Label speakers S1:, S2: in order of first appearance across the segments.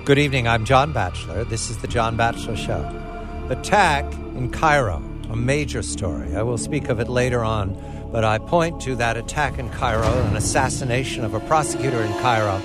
S1: Good evening, I'm John Batchelor. This is the John Batchelor Show. Attack in Cairo, a major story. I will speak of it later on, but I point to that attack in Cairo, an assassination of a prosecutor in Cairo,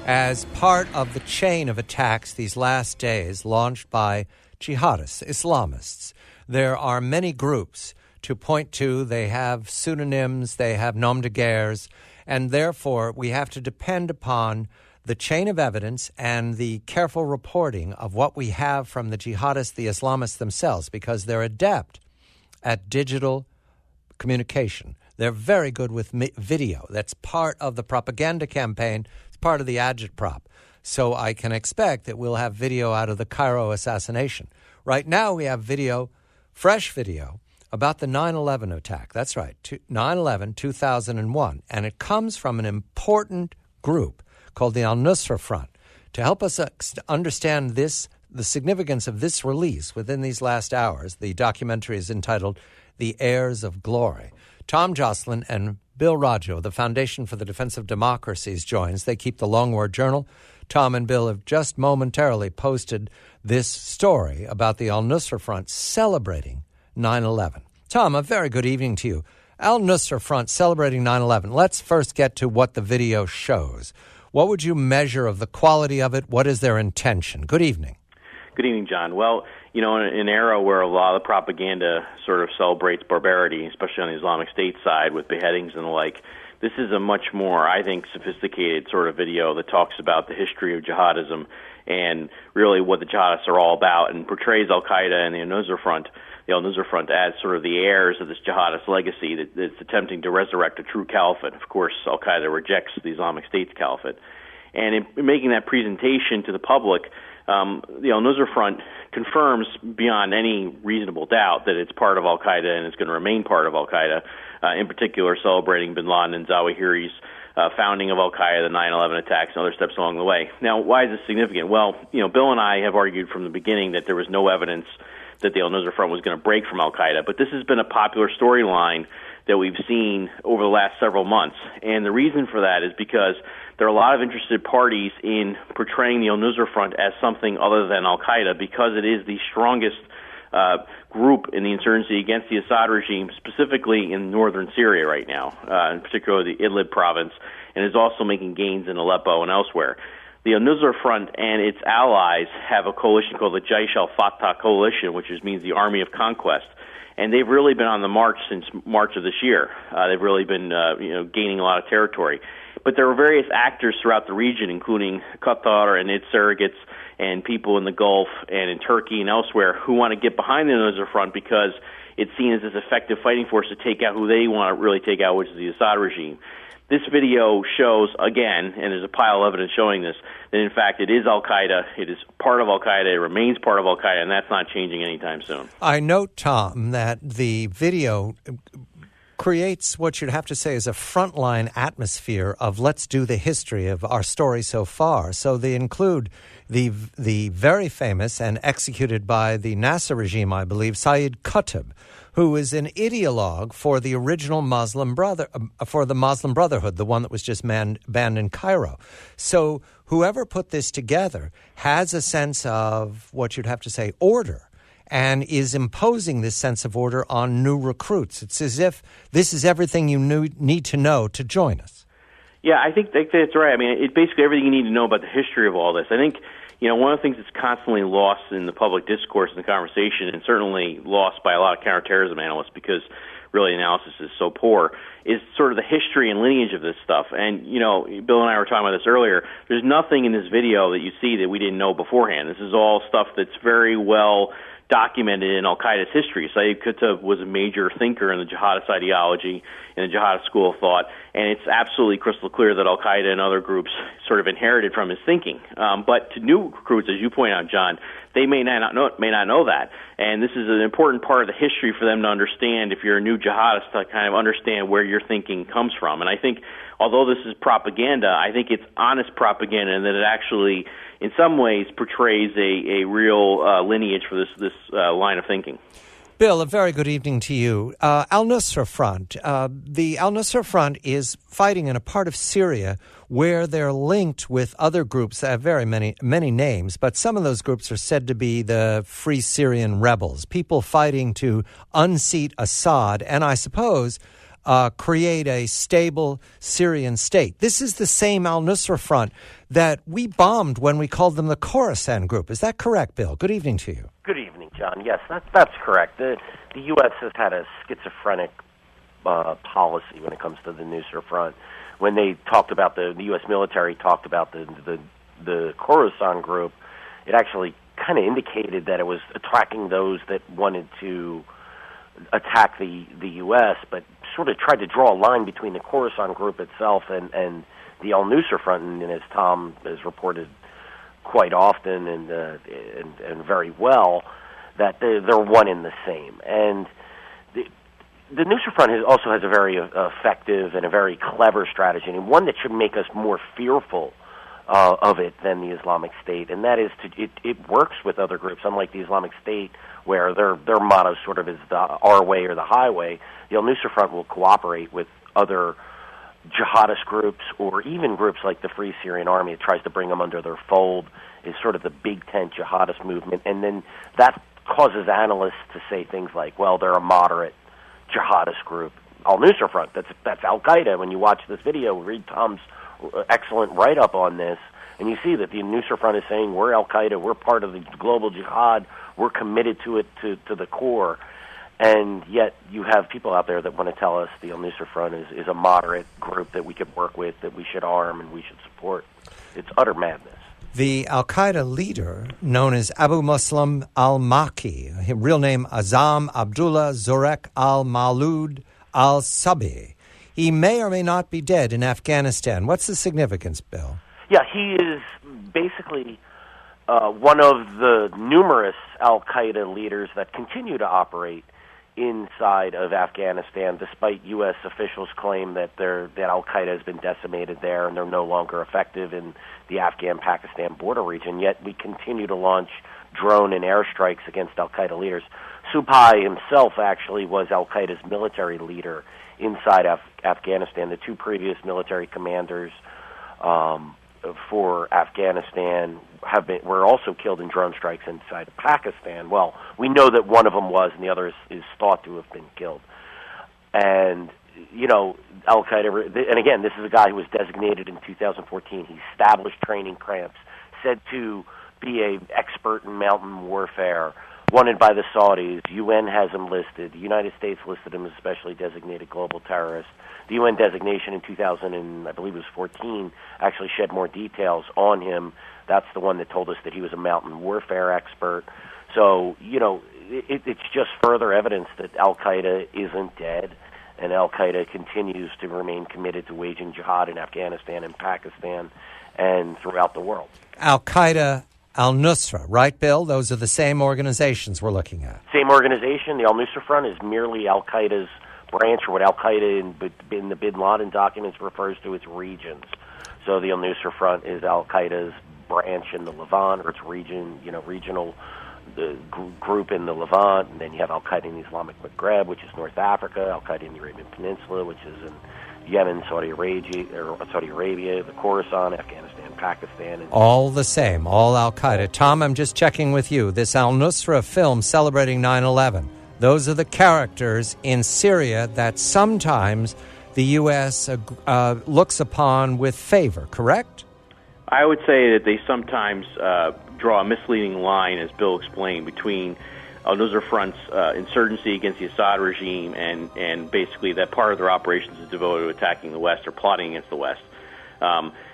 S1: as part of the chain of attacks these last days launched by jihadists, Islamists. There are many groups to point to. They have pseudonyms, they have nom de guerres, and therefore we have to depend upon the chain of evidence and the careful reporting of what we have from the jihadists, the Islamists themselves, because they're adept at digital communication. They're very good with video. That's part of the propaganda campaign. It's part of the agitprop. So I can expect that we'll have video out of the Cairo assassination. Right now we have video, fresh video, about the 9/11 attack. That's right, 9/11, 2001. And it comes from an important group called the Al-Nusra Front. To help us understand this, the significance of this release within these last hours, the documentary is entitled The Heirs of Glory. Tom Joscelyn and Bill Roggio, the Foundation for the Defense of Democracies, joins. They keep the Long War Journal. Tom and Bill have just momentarily posted this story about the Al-Nusra Front celebrating 9/11. Tom, a very good evening to you. Al-Nusra Front celebrating 9/11. Let's first get to what the video shows. What would you measure of the quality of it? What is their intention? Good evening.
S2: Good evening, John. Well, in an era where a lot of the propaganda sort of celebrates barbarity, especially on the Islamic State side with beheadings and the like, this is a much more, I think, sophisticated sort of video that talks about the history of jihadism and really what the jihadists are all about and portrays Al-Qaeda and the Al-Nusra Front as sort of the heirs of this jihadist legacy that's attempting to resurrect a true caliphate. Of course, Al-Qaeda rejects the Islamic State's caliphate. And in making that presentation to the public, the Al-Nusra Front confirms beyond any reasonable doubt that it's part of Al-Qaeda and it's going to remain part of Al-Qaeda, in particular celebrating bin Laden and Zawahiri's founding of Al-Qaeda, the 9/11 attacks, and other steps along the way. Now, why is this significant? Well, Bill and I have argued from the beginning that there was no evidence that the Al-Nusra Front was going to break from Al-Qaeda, but this has been a popular storyline that we've seen over the last several months. And the reason for that is because there are a lot of interested parties in portraying the Al-Nusra Front as something other than Al-Qaeda because it is the strongest group in the insurgency against the Assad regime, specifically in northern Syria right now, in particular the Idlib province, and is also making gains in Aleppo and elsewhere. The Al-Nusra Front and its allies have a coalition called the Jaish al-Fatah Coalition, which means the Army of Conquest. And they've really been on the march since March of this year. They've really been gaining a lot of territory. But there are various actors throughout the region, including Qatar and its surrogates and people in the Gulf and in Turkey and elsewhere who want to get behind the Al-Nusra Front because it's seen as this effective fighting force to take out who they want to really take out, which is the Assad regime. This video shows, again, and there's a pile of evidence showing this, that in fact it is Al-Qaeda, it is part of Al-Qaeda, it remains part of Al-Qaeda, and that's not changing anytime soon.
S1: I note, Tom, that the video creates what you'd have to say is a frontline atmosphere of let's do the history of our story so far. So they include the very famous and executed by the Nasser regime, I believe, Sayyid Qutb, who is an ideologue for the original Muslim Brotherhood, the one that was just banned in Cairo. So whoever put this together has a sense of what you'd have to say order, and is imposing this sense of order on new recruits. It's as if this is everything you need to know to join us.
S2: Yeah, I think that's right. I mean, it's basically everything you need to know about the history of all this. I think, one of the things that's constantly lost in the public discourse and the conversation, and certainly lost by a lot of counterterrorism analysts because really analysis is so poor, is sort of the history and lineage of this stuff. And, Bill and I were talking about this earlier. There's nothing in this video that you see that we didn't know beforehand. This is all stuff that's very well documented in Al-Qaeda's history. Sayyid Qutb was a major thinker in the jihadist ideology, in the jihadist school of thought, and it's absolutely crystal clear that Al-Qaeda and other groups sort of inherited from his thinking. But to new recruits, as you point out, John, they may not know that. And this is an important part of the history for them to understand if you're a new jihadist, to kind of understand where your thinking comes from. And I think, although this is propaganda, I think it's honest propaganda, and that it actually, in some ways, portrays a real lineage for this line of thinking.
S1: Bill, a very good evening to you. Al-Nusra Front. The Al-Nusra Front is fighting in a part of Syria where they're linked with other groups that have very many names, but some of those groups are said to be the Free Syrian Rebels, people fighting to unseat Assad and, I suppose, create a stable Syrian state. This is the same Al-Nusra Front that we bombed when we called them the Khorasan Group. Is that correct, Bill? Good evening to you.
S3: Good evening, John. Yes, that's correct. The U.S. has had a schizophrenic policy when it comes to the Nusra Front. When they talked about the U.S. military talked about the Khorasan Group, it actually kind of indicated that it was attacking those that wanted to attack the U.S., but sort of tried to draw a line between the Khorasan Group itself and the Al-Nusra Front, and as Tom has reported quite often and very well, that they're one and the same. And the Nusra Front also has a very effective and a very clever strategy, and one that should make us more fearful of it than the Islamic State, and that is it works with other groups, unlike the Islamic State, where their motto sort of is our way or the highway. The Al-Nusra Front will cooperate with other jihadist groups or even groups like the Free Syrian Army. It tries to bring them under their fold, is sort of the big tent jihadist movement, and then that causes analysts to say things like, well, they're a moderate jihadist group. Al-Nusra Front, that's Al-Qaeda. When you watch this video, read Tom's excellent write-up on this, and you see that the Nusra Front is saying, we're Al-Qaeda, we're part of the global jihad, we're committed to it to the core. And yet you have people out there that want to tell us the Al-Nusra Front is a moderate group that we could work with, that we should arm and we should support. It's utter madness.
S1: The Al-Qaeda leader, known as Abu Muslim al-Maki, his real name Azam Abdullah Zorek al-Maloud al-Sabi, he may or may not be dead in Afghanistan. What's the significance, Bill?
S3: Yeah, he is basically one of the numerous Al-Qaeda leaders that continue to operate inside of Afghanistan, despite U.S. officials claim that Al-Qaeda has been decimated there and they're no longer effective in the Afghan-Pakistan border region. Yet we continue to launch drone and airstrikes against Al-Qaeda leaders. Subhai himself actually was Al-Qaeda's military leader inside Afghanistan. The two previous military commanders for Afghanistan were also killed in drone strikes inside of Pakistan. Well, we know that one of them was, and the other is thought to have been killed. And, you know, Al-Qaeda, and again, this is a guy who was designated in 2014. He established training camps, said to be an expert in mountain warfare, wanted by the Saudis. UN has him listed. The United States listed him as specially designated global terrorist. The UN designation in 2014, actually shed more details on him. That's the one that told us that he was a mountain warfare expert. So, you know, it's just further evidence that Al-Qaeda isn't dead, and Al-Qaeda continues to remain committed to waging jihad in Afghanistan and Pakistan and throughout the world.
S1: Al-Qaeda, Al-Nusra, right, Bill? Those are the same organizations we're looking at.
S3: Same organization. The Al-Nusra Front is merely Al-Qaeda's branch, or what Al-Qaeda in the Bin Laden documents refers to as regions. So the Al-Nusra Front is Al-Qaeda's branch in the Levant, or its region, regional group in the Levant, and then you have Al-Qaeda in the Islamic Maghreb, which is North Africa, Al-Qaeda in the Arabian Peninsula, which is in Yemen, Saudi Arabia, the Khorasan, Afghanistan, Pakistan. And
S1: all the same, all Al-Qaeda. Tom, I'm just checking with you. This Al-Nusra film celebrating 9/11, those are the characters in Syria that sometimes the U.S. looks upon with favor, correct?
S2: I would say that they sometimes draw a misleading line, as Bill explained, between Al-Nusra Front's insurgency against the Assad regime and basically that part of their operations is devoted to attacking the West or plotting against the West.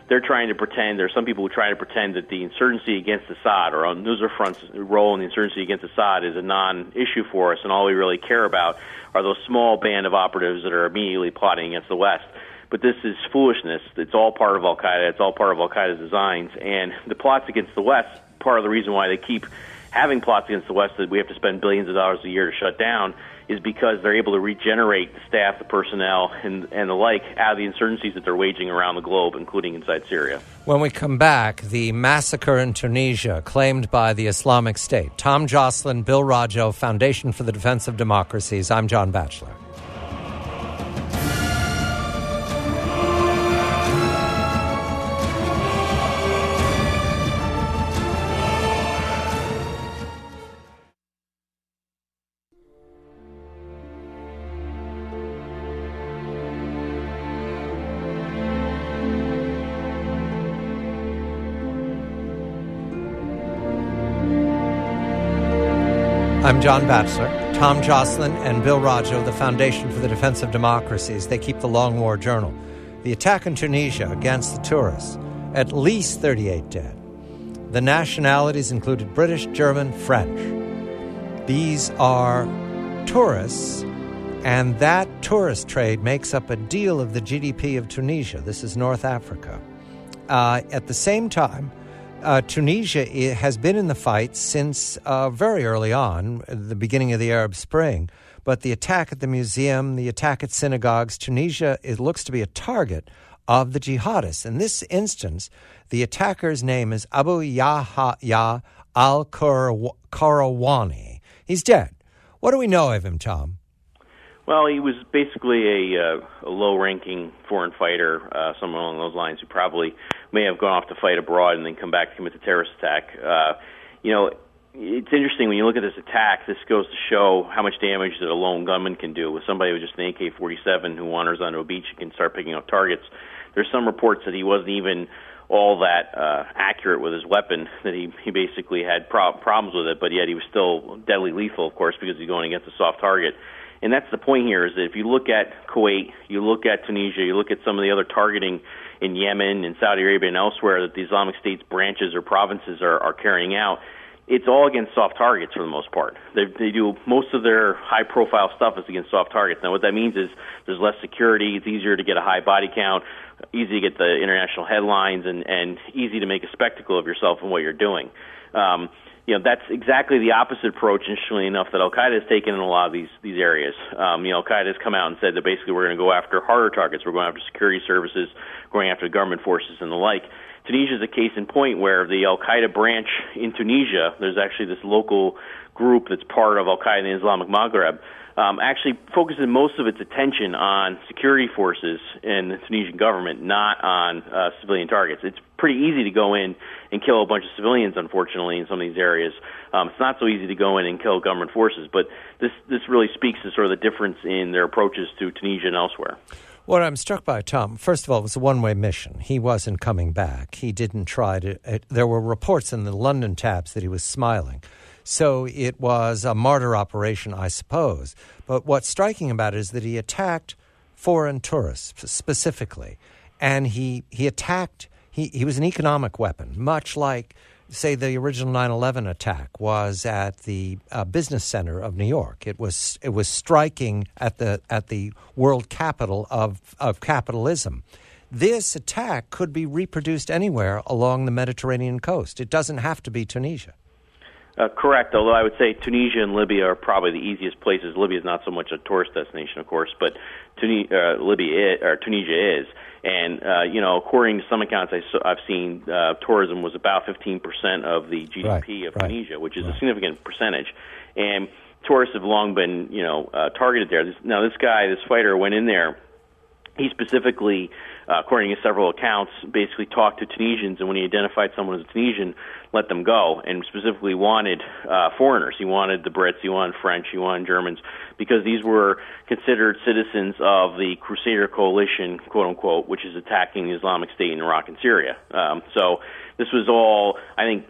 S2: They're trying to pretend, there are some people who try to pretend that the insurgency against Assad or Al-Nusra Front's role in the insurgency against Assad is a non-issue for us, and all we really care about are those small band of operatives that are immediately plotting against the West. But this is foolishness. It's all part of Al-Qaeda. It's all part of Al-Qaeda's designs. And the plots against the West, part of the reason why they keep having plots against the West that we have to spend billions of dollars a year to shut down is because they're able to regenerate the staff, the personnel, and the like out of the insurgencies that they're waging around the globe, including inside Syria.
S1: When we come back, the massacre in Tunisia claimed by the Islamic State. Tom Joscelyn, Bill Roggio, Foundation for the Defense of Democracies. I'm John Batchelor. I'm John Batchelor, Tom Joscelyn, and Bill Roggio, the Foundation for the Defense of Democracies. They keep the Long War Journal. The attack in Tunisia against the tourists, at least 38 dead. The nationalities included British, German, French. These are tourists, and that tourist trade makes up a deal of the GDP of Tunisia. This is North Africa. At the same time, Tunisia has been in the fight since very early on, the beginning of the Arab Spring. But the attack at the museum, the attack at synagogues, Tunisia, it looks to be a target of the jihadists. In this instance, the attacker's name is Abu Yahya al-Qarawani. He's dead. What do we know of him, Tom?
S2: Well, he was basically a low-ranking foreign fighter, someone along those lines, who probably may have gone off to fight abroad and then come back to commit the terrorist attack. It's interesting when you look at this attack. This goes to show how much damage that a lone gunman can do with somebody with just an AK-47 who wanders onto a beach and can start picking up targets. There's some reports that he wasn't even all that accurate with his weapon, that he basically had problems with it, but yet he was still deadly lethal, of course, because he's going against a soft target. And that's the point here, is that if you look at Kuwait, you look at Tunisia, you look at some of the other targeting in Yemen and Saudi Arabia and elsewhere that the Islamic State's branches or provinces are carrying out, it's all against soft targets for the most part. They do most of their high-profile stuff is against soft targets. Now, what that means is there's less security, it's easier to get a high body count, easy to get the international headlines, and easy to make a spectacle of yourself and what you're doing. That's exactly the opposite approach, interestingly enough, that Al-Qaeda has taken in a lot of these areas. Al-Qaeda has come out and said that basically we're going to go after harder targets. We're going after security services, going after government forces and the like. Tunisia is a case in point where the Al-Qaeda branch in Tunisia, there's actually this local group that's part of Al-Qaeda in the Islamic Maghreb, actually focuses most of its attention on security forces in the Tunisian government, not on civilian targets. It's pretty easy to go in and kill a bunch of civilians, unfortunately, in some of these areas. It's not so easy to go in and kill government forces, but this really speaks to sort of the difference in their approaches to Tunisia and elsewhere.
S1: What I'm struck by, Tom, first of all, it was a one-way mission. He wasn't coming back. He didn't try to there were reports in the London tabs that he was smiling. So it was a martyr operation, I suppose. But what's striking about it is that he attacked foreign tourists specifically. And he attacked, he was an economic weapon, much like, say, the original 9/11 attack was at the business center of New York. It was striking at the world capital of capitalism. This attack could be reproduced anywhere along the Mediterranean coast. It doesn't have to be Tunisia.
S2: Correct, although I would say Tunisia and Libya are probably the easiest places. Libya is not so much a tourist destination, of course, but Tunisia is. And, according to some accounts I've seen, tourism was about 15% of the GDP of Tunisia, which is a significant percentage. And tourists have long been, targeted there. This fighter, went in there. He specifically, according to several accounts, basically talked to Tunisians, and when he identified someone as a Tunisian, let them go, and specifically wanted foreigners. He wanted the Brits, he wanted French, he wanted Germans, because these were considered citizens of the Crusader coalition, quote-unquote, which is attacking the Islamic State in Iraq and Syria. So this was all, I think,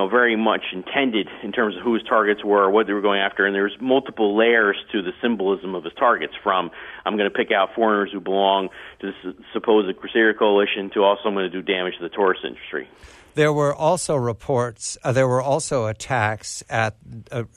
S2: very much intended in terms of who his targets were, what they were going after, and there's multiple layers to the symbolism of his targets, from I'm going to pick out foreigners who belong to the supposed Crusader coalition to also I'm going to do damage to the tourist industry.
S1: There were also reports, there were also attacks at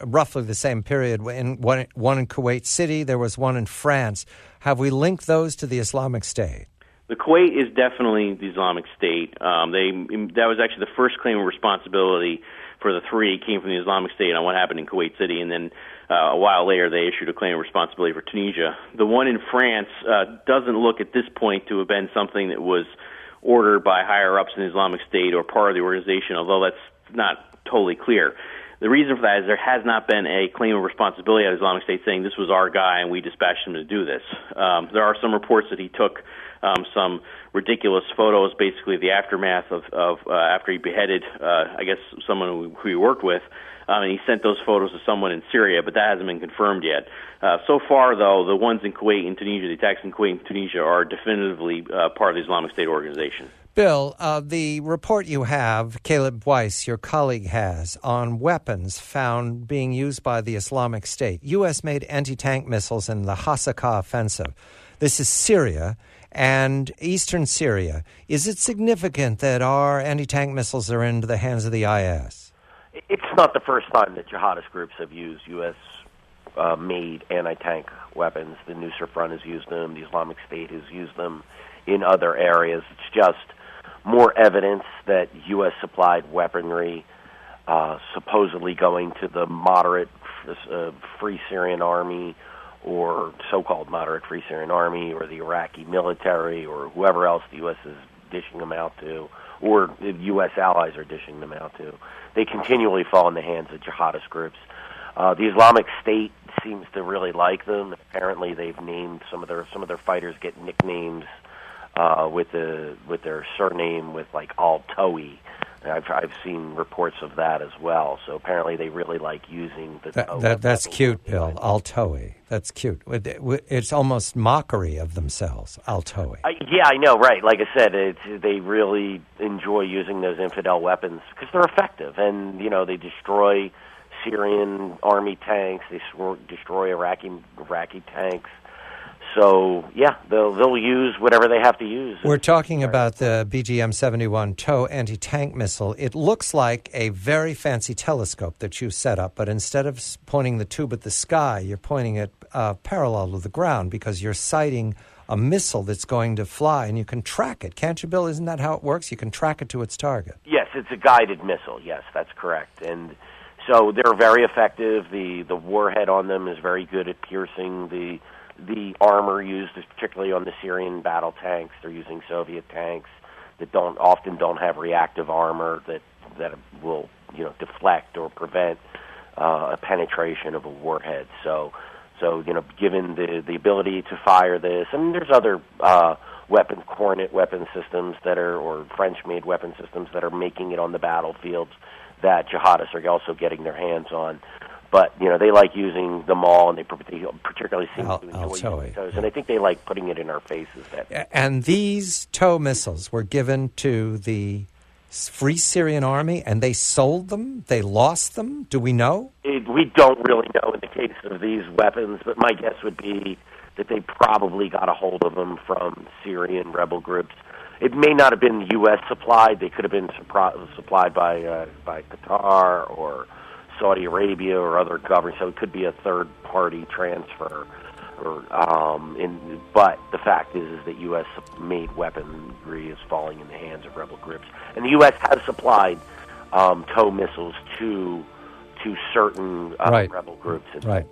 S1: roughly the same period, one in Kuwait City, there was one in France. Have we linked those to the Islamic State?
S2: The Kuwait is definitely the Islamic State. That was actually the first claim of responsibility for for the three came from the Islamic State on what happened in Kuwait City, and then a while later they issued a claim of responsibility for Tunisia. The one in France doesn't look at this point to have been something that was ordered by higher-ups in the Islamic State or part of the organization, although that's not totally clear. The reason for that is there has not been a claim of responsibility at Islamic State saying this was our guy and we dispatched him to do this. There are some reports that he took some ridiculous photos, basically the aftermath of after he beheaded, I guess, someone who he worked with, and he sent those photos to someone in Syria, but that hasn't been confirmed yet. So far, though, the ones in Kuwait and Tunisia, the attacks in Kuwait and Tunisia, are definitively part of the Islamic State organization.
S1: Bill, the report you have, Caleb Weiss, your colleague, has on weapons found being used by the Islamic State, U.S.-made anti-tank missiles in the Hasaka offensive. This is Syria and eastern Syria. Is it significant that our anti-tank missiles are into the hands of the IS?
S3: It's not the first time that jihadist groups have used U.S.-made anti-tank weapons. The Nusra Front has used them. The Islamic State has used them in other areas. It's just more evidence that U.S.-supplied weaponry supposedly going to the moderate Free Syrian Army or so-called moderate Free Syrian Army or the Iraqi military or whoever else the U.S. is dishing them out to, or the U.S. allies are dishing them out to. They continually fall in the hands of jihadist groups. The Islamic State seems to really like them. Apparently, they've named some of their fighters get nicknames with their surname with like Al-Tawi. I've seen reports of that as well. So apparently they really like using the
S1: that's cute, Bill. Al-Tawi. That's cute. It's almost mockery of themselves, Al-Tawi.
S3: Yeah, I know, right. Like I said, they really enjoy using those infidel weapons because they're effective. And, they destroy Syrian army tanks. They destroy Iraqi tanks. So, yeah, they'll use whatever they have to use.
S1: We're talking about the BGM-71 TOW anti-tank missile. It looks like a very fancy telescope that you set up, but instead of pointing the tube at the sky, you're pointing it parallel to the ground because you're sighting a missile that's going to fly, and you can track it. Can't you, Bill? Isn't that how it works? You can track it to its target.
S3: Yes, it's a guided missile. Yes, that's correct. And so they're very effective. The warhead on them is very good at piercing the armor used, particularly on the Syrian battle tanks. They're using Soviet tanks that often don't have reactive armor that will deflect or prevent a penetration of a warhead. So given the ability to fire this, I mean, there's other Cornet weapon systems or French-made weapon systems that are making it on the battlefields that jihadists are also getting their hands on. But, they like using them all, and they particularly seem to enjoy using those. And I think they like putting it in our faces.
S1: And these TOW missiles were given to the Free Syrian Army, and they sold them? They lost them? Do we know?
S3: We don't really know in the case of these weapons, but my guess would be that they probably got a hold of them from Syrian rebel groups. It may not have been U.S. supplied. They could have been supplied by Qatar or Saudi Arabia or other governments, so it could be a third-party transfer. But the fact is that U.S.-made weaponry is falling in the hands of rebel groups. And the U.S. has supplied TOW missiles to certain rebel groups in Syria.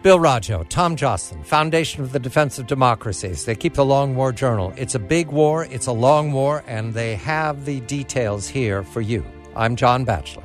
S1: Bill Roggio, Tom Joscelyn, Foundation for the Defense of Democracies. They keep the Long War Journal. It's a big war, it's a long war, and they have the details here for you. I'm John Batchelor.